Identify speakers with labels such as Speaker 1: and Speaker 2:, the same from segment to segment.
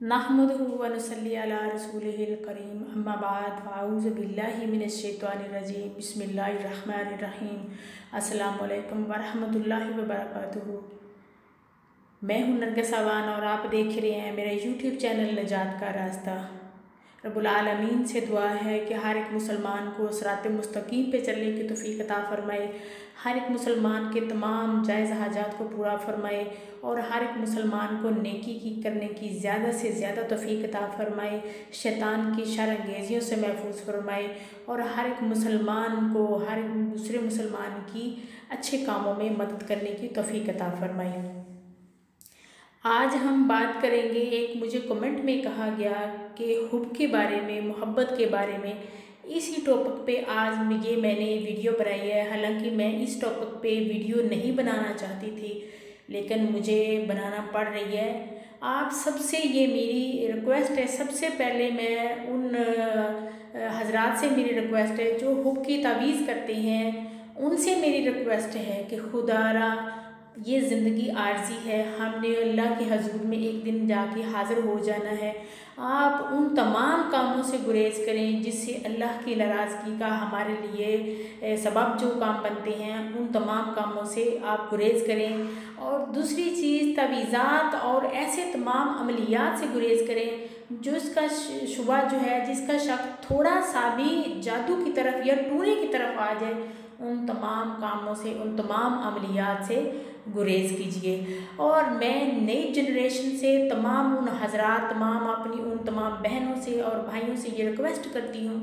Speaker 1: नहमदुहु व नुसल्ली अला रसूलिहिल करीम अम्मा बाद फ़अऊज़ु बिल्लाहि मिनश शैतानिर रजीम बिस्मिल्लाहिर रहमानिर रहीम अस्सलामु अलैकुम व रहमतुल्लाहि व बरकातुहू। मैं हूँ नरगिस अवान और आप देख रहे हैं मेरा यूट्यूब चैनल नजात का रास्ता। रब्बुल आलमीन से दुआ है कि हर एक मुसलमान को सिरात मुस्तकीम पे चलने की तौफीक अता फ़रमाए, हर एक मुसलमान के तमाम जायज़ हाजात को पूरा फ़रमाए और हर एक मुसलमान को नेकी की करने की ज़्यादा से ज़्यादा तौफीक अता फ़रमाए, शैतान की शर अंगेज़ियों से महफूज फ़रमाए और हर एक मुसलमान को हर एक दूसरे मुसलमान की अच्छे कामों में मदद करने की तौफीक अता फ़रमाए। आज हम बात करेंगे, एक मुझे कमेंट में कहा गया कि हुब के बारे में, मोहब्बत के बारे में। इसी टॉपिक पे आज मैंने वीडियो बनाई है। हालांकि मैं इस टॉपिक पे वीडियो नहीं बनाना चाहती थी, लेकिन मुझे बनाना पड़ रही है। आप सबसे ये मेरी रिक्वेस्ट है, सबसे पहले मैं उन हजरात से मेरी रिक्वेस्ट है जो हुब की तावीज़ करते हैं, उनसे मेरी रिक्वेस्ट है कि खुदारा ये ज़िंदगी आर्जी है, हमने अल्लाह के हजूर में एक दिन जाके हाज़िर हो जाना है। आप उन तमाम कामों से गुरेज करें जिससे अल्लाह की नाराज़गी का हमारे लिए सबब जो काम बनते हैं, उन तमाम कामों से आप गुरेज करें। और दूसरी चीज़, तवीज़ात और ऐसे तमाम अमलियात से गुरेज करें जो इसका शुबा जो है, जिसका शक थोड़ा सा भी जादू की तरफ या टूने की तरफ आ जाए, उन तमाम कामों से, उन तमाम अमलियात से गुरेज कीजिए। और मैं नई जनरेशन से तमाम उन हजरात, अपनी उन तमाम बहनों से और भाइयों से ये रिक्वेस्ट करती हूँ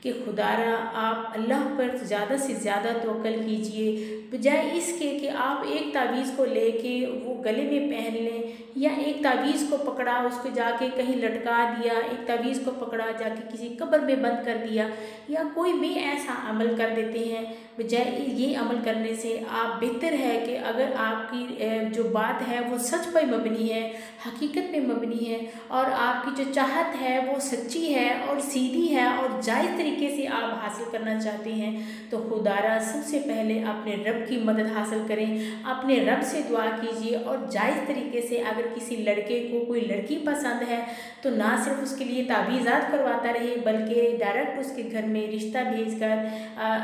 Speaker 1: कि खुदारा आप अल्लाह पर ज़्यादा से ज़्यादा तवक्कल कीजिए, बजाय इसके कि आप एक तावीज़ को लेके वो गले में पहन लें, या एक तावीज़ को पकड़ा उसको जाके कहीं लटका दिया, एक तावीज़ को पकड़ा जाके किसी कब्र में बंद कर दिया, या कोई भी ऐसा अमल कर देते हैं। बजाय ये अमल करने से आप बेहतर है कि अगर आपकी जो बात है वो सच पर मबनी है, हकीकत पे मबनी है, और आपकी जो चाहत है वो सच्ची है और सीधी है और जायज़ तरीके से आप हासिल करना चाहते हैं, तो खुदारा सबसे पहले अपने रब की मदद हासिल करें, अपने रब से दुआ कीजिए। और जायज़ तरीके से अगर किसी लड़के को कोई लड़की पसंद है तो ना सिर्फ उसके लिए तावीज़ात करवाता रहे, बल्कि डायरेक्ट उसके घर में रिश्ता भेजकर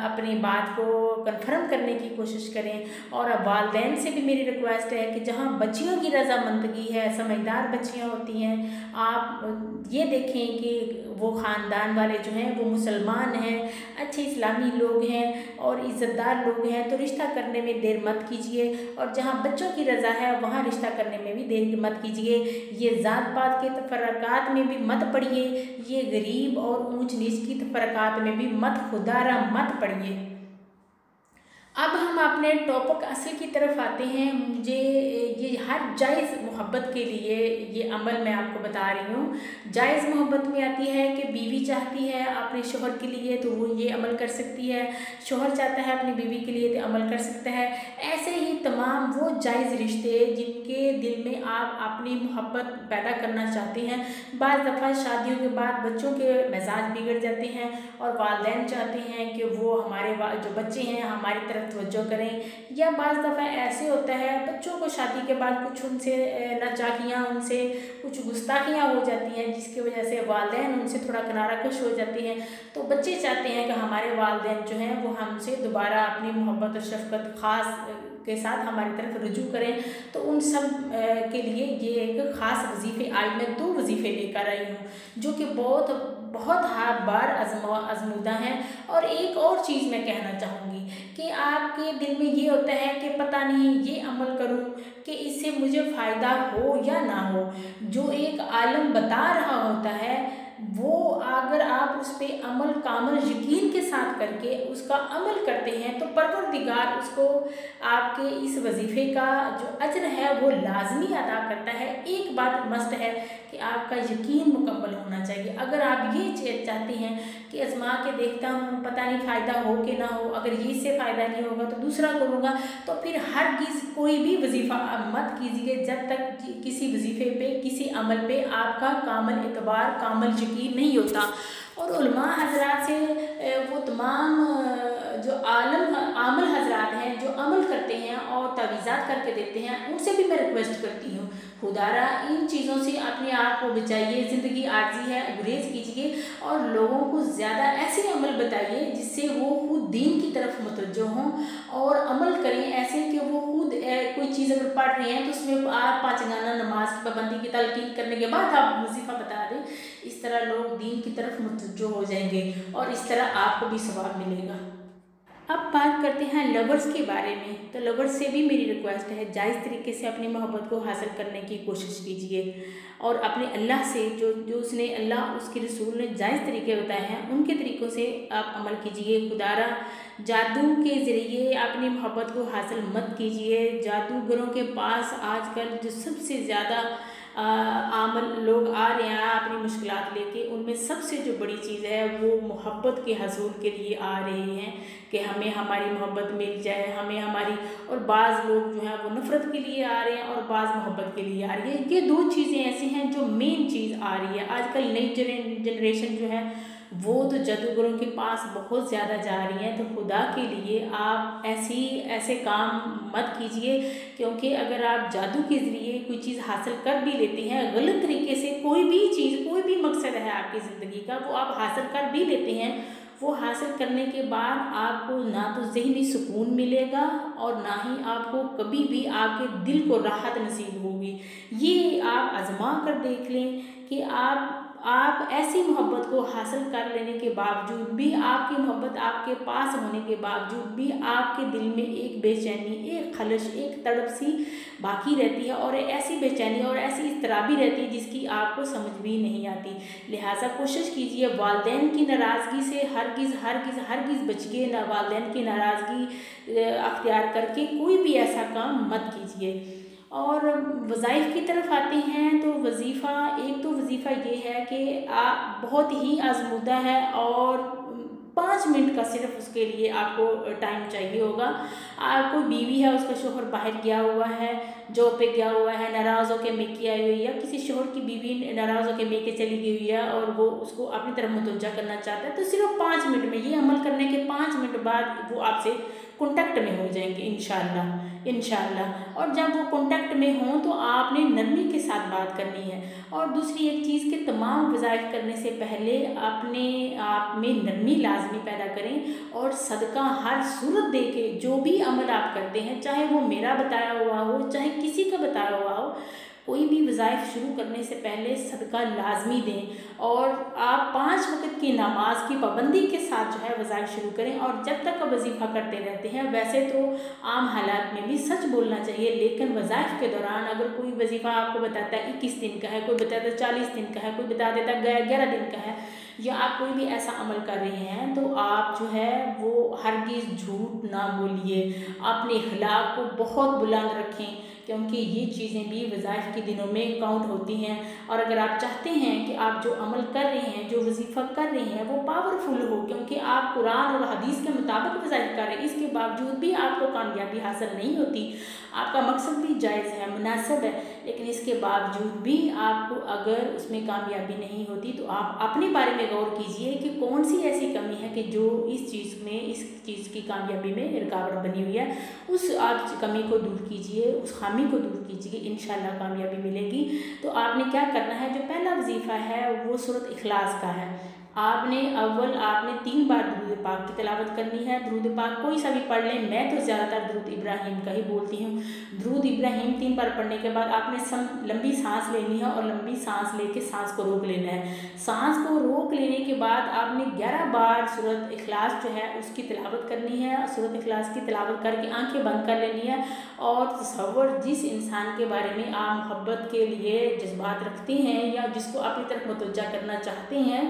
Speaker 1: अपनी बात को कन्फर्म करने की कोशिश करें। और वालिदैन से भी मेरी रिक्वेस्ट है कि जहाँ बच्चियों की रज़ामंदगी है, समझदार बच्चियाँ होती हैं, आप ये देखें कि वो ख़ानदान वाले जो हैं वो मुसलमान हैं, अच्छे इस्लामी लोग हैं और इज़्ज़तदार लोग हैं, तो रिश्ता करने में देर मत कीजिए। और जहाँ बच्चों की रज़ा है वहाँ रिश्ता करने में भी देर मत कीजिए। ये ज़ात पात के तफ़र्रक़ात में भी मत पड़िए, ये गरीब और ऊंच नीच की तफ़र्रक़ात में भी मत, खुदारा मत पड़िए। अब हम अपने टॉपिक असल की तरफ आते हैं। मुझे ये हर जायज़ मोहब्बत के लिए ये अमल मैं आपको बता रही हूँ। जायज़ मोहब्बत में आती है कि बीवी चाहती है अपने शोहर के लिए तो वो ये अमल कर सकती है, शोहर चाहता है अपनी बीवी के लिए तो अमल कर सकता है। ऐसे ही तमाम वो जायज़ रिश्ते जिनके दिल में आप अपनी मोहब्बत पैदा करना चाहते हैं। बाज़ दफ़ा शादियों के बाद बच्चों के मिजाज बिगड़ जाते हैं और वालिदैन चाहते हैं कि वो हमारे जो बच्चे हैं हमारी तरफ तवज्जो करें, या बाज़ दफ़ा ऐसे होता है बच्चों को शादी के बाद कुछ उनसे नाचाकियाँ, उनसे कुछ गुस्ताखियाँ हो जाती हैं, जिसकी वजह से वालिदैन उनसे थोड़ा किनारा कश हो जाते हैं। तो बच्चे चाहते हैं कि हमारे वालिदैन जो हैं वो हमसे दोबारा अपनी मोहब्बत और शफ़क़त ख़ास के साथ हमारी तरफ रुजू करें। तो उन सब के लिए ये एक ख़ास वजीफ़े, आज मैं 2 वजीफ़े लेकर आई हूँ जो कि बहुत बार आजमूदा हैं। और एक और चीज़ मैं कहना चाहूँगी कि आपके दिल में ये होता है कि पता नहीं ये अमल करूँ कि इससे मुझे फ़ायदा हो या ना हो। जो एक आलम बता रहा होता है वो अगर आप उस पर अमल कामल यकीन के साथ करके उसका अमल करते हैं तो परवरदिगार उसको आपके इस वजीफ़े का जो अजर है वो लाजमी अदा करता है। एक बात मस्ट है कि आपका यकीन मुकम्मल होना चाहिए। अगर आप ये चाहते हैं कि आजमा के देखता हूँ पता नहीं फ़ायदा हो कि ना हो, अगर ये से फ़ायदा नहीं होगा तो दूसरा करूँगा, तो फिर हरगिज़ कोई भी वजीफ़ा मत कीजिए जब तक किसी वजीफ़े पे, किसी अमल पे आपका कामल एतबार, कामल यकीन नहीं होता। और उलमा हजरात से वो तमाम जो आमल हजरात हैं जो अमल करते हैं और तवीज़ात करके देते हैं, उनसे भी मैं रिक्वेस्ट करती हूँ खुदारा इन चीज़ों से अपने आप को बचाइए, ज़िंदगी आर्जी है, गुरेज कीजिए और लोगों को ज़्यादा ऐसे अमल बताइए जिससे वो खुद दीन की तरफ मुतवज्जो हों और अमल करें ऐसे कि वो खुद कोई चीज़ अगर पढ़ रहे हैं तो उसमें आप 5 गाना नमाज की पाबंदी की तलकीन करने के बाद आप वजीफ़ा बता दें। इस तरह लोग दीन की तरफ मुतवज्जो हो जाएंगे और इस तरह आपको भी सवाब मिलेगा। अब बात करते हैं लवर्स के बारे में। तो लवर्स से भी मेरी रिक्वेस्ट है, जायज़ तरीके से अपनी मोहब्बत को हासिल करने की कोशिश कीजिए और अपने अल्लाह से जो जो उसने अल्लाह उसके रसूल ने जायज़ तरीके बताए हैं उनके तरीक़ों से आप अमल कीजिए। खुदारा जादू के ज़रिए अपनी मोहब्बत को हासिल मत कीजिए। जादूगरों के पास आजकल जो सबसे ज़्यादा आमल लोग आ रहे हैं अपनी मुश्किलात लेके, उनमें सबसे जो बड़ी चीज़ है वो मोहब्बत के हसूल के लिए आ रहे हैं कि हमें हमारी मोहब्बत मिल जाए, हमें हमारी, और बाज़ लोग जो हैं वो नफ़रत के लिए आ रहे हैं और बाज़ मोहब्बत के लिए आ रही है। ये दो चीज़ें ऐसी हैं जो मेन चीज़ आ रही है। आजकल नई जनरेशन जो है वो तो जादूगरों के पास बहुत ज़्यादा जा रही है। तो खुदा के लिए आप ऐसे काम मत कीजिए, क्योंकि अगर आप जादू के ज़रिए कोई चीज़ हासिल कर भी लेते हैं गलत तरीके से, कोई भी चीज़, कोई भी मकसद है आपकी ज़िंदगी का वो आप हासिल कर भी लेते हैं, वो हासिल करने के बाद आपको ना तो ज़हनी सुकून मिलेगा और ना ही आपको कभी भी आपके दिल को राहत नसीब होगी। ये आप आज़मा कर देख लें कि आप ऐसी मोहब्बत को हासिल कर लेने के बावजूद भी, आपकी मोहब्बत आपके पास होने के बावजूद भी आपके दिल में एक बेचैनी, एक खलश, एक तड़प सी बाकी रहती है और ऐसी बेचैनी और ऐसी इज़्तिराबी रहती है जिसकी आपको समझ भी नहीं आती। लिहाजा कोशिश कीजिए वालिदैन की नाराज़गी से हरगिज़ हरगिज़ हरगिज़ बचिए। ना वालिदैन की नाराज़गी अख्तियार करके कोई भी ऐसा काम मत कीजिए। और वज़ाइफ की तरफ आते हैं तो वज़ीफ़ा ये है कि बहुत ही आज़मूदा है और 5 मिनट का सिर्फ उसके लिए आपको टाइम चाहिए होगा। कोई बीवी है, उसका शोहर बाहर गया हुआ है, जॉब पे गया हुआ है, नाराज़ होकर मेके आई हुई है, किसी शोहर की बीवी नाराज़ होकर मेके चली गई हुई है और वो उसको अपनी तरफ मुतवज्जा करना चाहता है, तो सिर्फ 5 मिनट में, ये अमल करने के 5 मिनट बाद वो आपसे कॉन्टैक्ट में हो जाएंगे इंशाअल्लाह। और जब वो कॉन्टैक्ट में हों तो आपने नरमी के साथ बात करनी है। और दूसरी एक चीज़ कि तमाम वज़ाइफ करने से पहले अपने आप में नरमी लाजमी पैदा करें और सदका हर सूरत दे के जो भी अमल आप करते हैं, चाहे वो मेरा बताया हुआ हो, चाहे किसी का बताया हुआ हो, कोई भी वज़ाइफ शुरू करने से पहले सदका लाजमी दें और आप 5 वक़्त की नमाज की पाबंदी के साथ जो है वज़ाइफ शुरू करें। और जब तक वजीफ़ा करते रहते हैं, वैसे तो आम हालात में भी सच बोलना चाहिए, लेकिन वज़ाइफ के दौरान अगर कोई वजीफ़ा आपको बताता है 21 दिन का है, कोई बताता है 40 दिन का है, कोई बता देता है 11 दिन का है, या आप कोई भी ऐसा अमल कर रहे हैं, तो आप जो है वो हरगिज़ झूठ ना बोलिए, अपने अखलाक को बहुत बुलंद रखें, क्योंकि ये चीज़ें भी वज़ाइफ के दिनों में काउंट होती हैं। और अगर आप चाहते हैं कि आप जो अमल कर रहे हैं, जो वजीफ़ा कर रहे हैं वो पावरफुल हो, क्योंकि आप कुरान और हदीस के मुताबिक वज़ाइफ कर रहे हैं, इसके बावजूद भी आपको कामयाबी हासिल नहीं होती, आपका मकसद भी जायज़ है, मुनासिब है, लेकिन इसके बावजूद भी आपको अगर उसमें कामयाबी नहीं होती, तो आप अपने बारे में गौर कीजिए कि कौन सी ऐसी कमी है कि जो इस चीज़ की कामयाबी में रुकावट बनी हुई है। उस आप कमी को दूर कीजिए, उस खामी को दूर कीजिए, इंशाअल्लाह कामयाबी मिलेगी। तो आपने क्या करना है, जो पहला वजीफ़ा है वो सूरत इखलास का है। आपने 3 बार दुरूद पाक की तिलावत करनी है। दुरूद पाक कोई सा भी पढ़ लें, मैं तो ज़्यादातर दुरूद इब्राहिम का ही बोलती हूँ। दुरूद इब्राहिम 3 बार पढ़ने के बाद आपने लंबी सांस लेनी है और लंबी सांस लेके सांस को रोक लेना है। सांस को रोक लेने के बाद आपने 11 बार सूरत इखलास जो है उसकी तिलावत करनी है। सूरत इखलास की तिलावत करके आंखें बंद कर लेनी है और तसव्वुर, जिस इंसान के बारे में आप मोहब्बत के लिए जज्बात रखते हैं या जिसको अपनी तरफ मुतवज्जा करना चाहते हैं,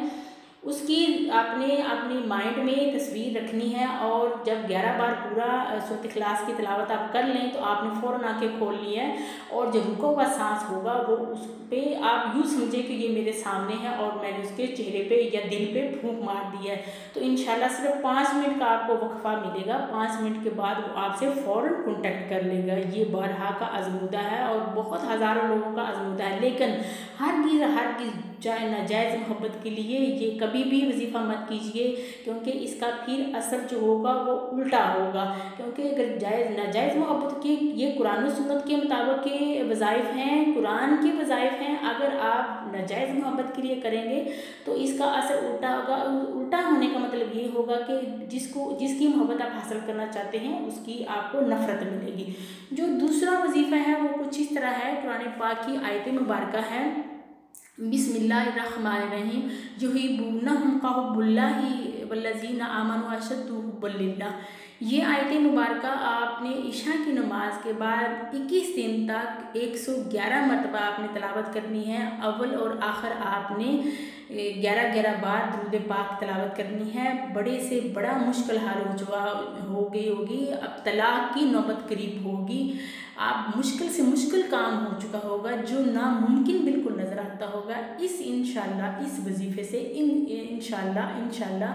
Speaker 1: उसकी आपने अपनी माइंड में तस्वीर रखनी है। और जब 11 बार पूरा सूरत इखलास की तिलावत आप कर लें तो आपने फ़ौरन आंखें खोलनी है और जो रुका हुआ सांस होगा वो उस पर आप यूँ समझे कि ये मेरे सामने है और मैंने उसके चेहरे पे या दिल पे फूंक मार दी है। तो इंशाल्लाह सिर्फ 5 मिनट का आपको वक्फा मिलेगा। 5 मिनट के बाद वो आपसे फ़ौरन कॉन्टैक्ट कर लेगा। ये बारहा का आज़मूदा है और बहुत हज़ारों लोगों का आज़मूदा है, लेकिन हरगिज़ नाजायज़ मोहब्बत के लिए ये कभी भी वजीफ़ा मत कीजिए, क्योंकि इसका फिर असर जो होगा वो उल्टा होगा। क्योंकि अगर नाजायज़ मोहब्बत के ये कुरान और सुन्नत के मुताबिक के वज़ाइफ हैं, कुरान के वज़ाइफ हैं, अगर आप नाजायज़ मोहब्बत के लिए करेंगे तो इसका असर उल्टा होगा। उल्टा होने का मतलब ये होगा कि जिसकी मोहब्बत आप हासिल करना चाहते हैं उसकी आपको नफ़रत मिलेगी। जो दूसरा वजीफ़ा है वो कुछ इस तरह है, कुरान पाक की आयत मुबारका है, बिस्मिल्लाहिर्रहमानिर्रहीम, युहिब्बूनहुम कहुब्बुल्लाहि वल्लज़ीना आमनु अशद्दु हुब्बन लिल्लाह। ये आयत मुबारका आपने इशा की नमाज के बाद 21 दिन तक 111 मरतबा आपने तलावत करनी है। अव्वल और आखिर आपने 11-11 बार दुरूद पाक तलावत करनी है। बड़े से बड़ा मुश्किल हाल हो गई होगी, अब तलाक की नौबत करीब होगी, आप मुश्किल से मुश्किल काम हो चुका होगा, जो नामुमकिन बिल्कुल नज़र आता होगा। इंशाअल्लाह इस वजीफ़े से इंशाअल्लाह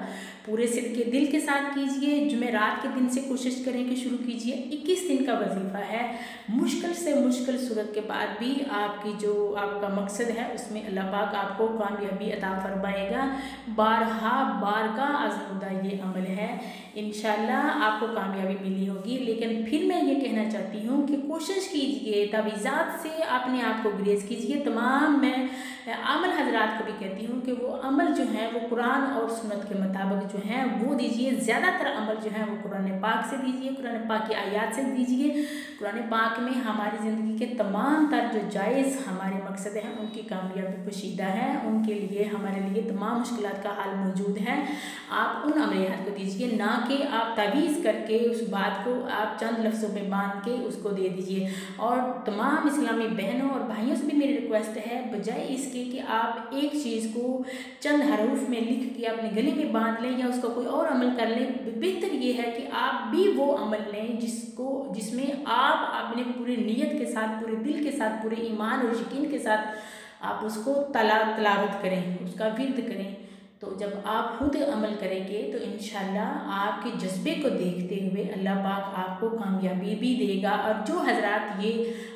Speaker 1: पूरे सिर के दिल के साथ कीजिए। जुमेरात के दिन से कोशिश करें कि शुरू कीजिए। 21 दिन का वजीफ़ा है। मुश्किल से मुश्किल सूरत के बाद भी आपका मकसद है उसमें अल्लाह पाक आपको कामयाबी अता फरमाएगा। बारगाह आज़मूदा ये अमल है, इंशाअल्लाह आपको कामयाबी मिली होगी। लेकिन फिर मैं ये कहना चाहती हूँ कि कोशिश कीजिए, तावीज़ात से अपने आप को ग्रेज़ कीजिए। तमाम मैं आमल हजरात को भी कहती हूँ कि वो अमल जो है वो कुरान और सुन्नत के मुताबिक जो है वो दीजिए। ज़्यादातर अमल जो है वो कुरान पाक से दीजिए, कुरान पाक की आयत से दीजिए। कुरान पाक में हमारी ज़िंदगी के तमाम तर जो जायज़ हमारे मकसद हैं उनकी कामयाबी पोशीदा है, उनके लिए हमारे लिए तमाम मुश्किलात का हल मौजूद है। आप उन अमलियात को दीजिए, ना कि आप तावीज़ करके उस बात को आप चंद लफ्ज़ों में बांध के उसको दे दीजिए। और तमाम इस्लामी बहनों और भाइयों से भी मेरी रिक्वेस्ट है, बजाय इसके कि आप एक चीज़ को चंद हरूफ में लिख के अपने गले में बांध लें या उसका कोई और अमल कर लें, बेहतर ये है कि आप भी वो अमल लें जिसमें आप अपने पूरी नीयत के साथ, पूरे दिल के साथ, पूरे ईमान और यकीन के साथ आप उसको तलावत करें, उसका विर्द करें। तो जब आप खुद अमल करेंगे तो इंशाअल्लाह आपके जज्बे को देखते हुए अल्लाह पाक आपको कामयाबी भी देगा। और जो हजरात ये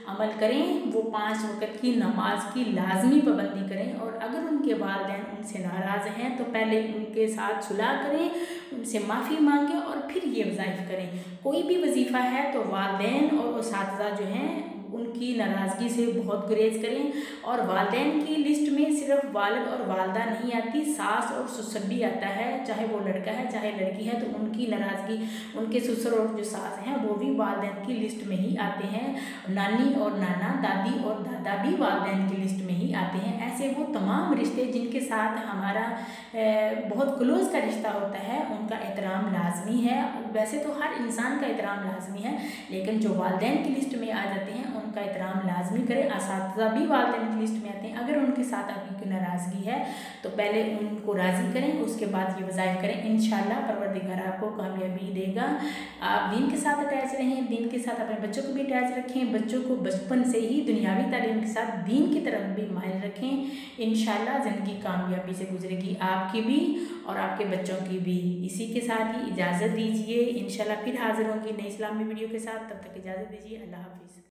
Speaker 1: अमल करें वो 5 वक़्त की नमाज की लाजमी पाबंदी करें। और अगर उनके वालिदैन उनसे नाराज़ हैं तो पहले उनके साथ सुलह करें, उनसे माफ़ी मांगें और फिर ये वज़ाइफ करें। कोई भी वजीफ़ा है तो वालिदैन और उसातिज़ा जो हैं उनकी नाराज़गी से बहुत गुरेज करें। और वालिदैन की लिस्ट में सिर्फ वालिद और वालदा नहीं आती, सास और ससुर भी आता है। चाहे वो लड़का है चाहे लड़की है तो उनकी नाराज़गी, उनके ससुर और जो सास हैं वो भी वालिदैन की लिस्ट में ही आते हैं। नानी और नाना, दादी और दादा भी वालिदैन की लिस्ट में ही आते हैं। ऐसे वो तमाम रिश्ते जिनके साथ हमारा बहुत क्लोज़ का रिश्ता होता है उनका एहतराम लाजमी है। वैसे तो हर इंसान का एहतराम लाजमी है, लेकिन जो वालिदैन की लिस्ट में आ जाते हैं उनका एहतराम लाजमी करें। असातिज़ा भी वालिदैन की लिस्ट में आते हैं। अगर उनके साथ आपकी नाराज़गी है तो पहले उनको राज़ी करें, उसके बाद ये वज़ाइफ करें। इंशाअल्लाह परवरदिगार आपको कामयाबी देगा। आप दीन के साथ अटैच रहें, दीन के साथ अपने बच्चों को भी अटैच रखें, बच्चों को बचपन से ही दुनियावी तालीम के साथ दीन की तरफ भी माइल रखें। इंशाअल्लाह ज़िंदगी कामयाबी से गुजरेगी, आपकी भी और आपके बच्चों की भी। इसी के साथ ही इजाज़त दीजिए, इंशाअल्लाह फिर हाज़िर होंगी नई इस्लामी वीडियो के साथ। तब तक इजाज़त दीजिए, अल्लाह हाफ़िज़।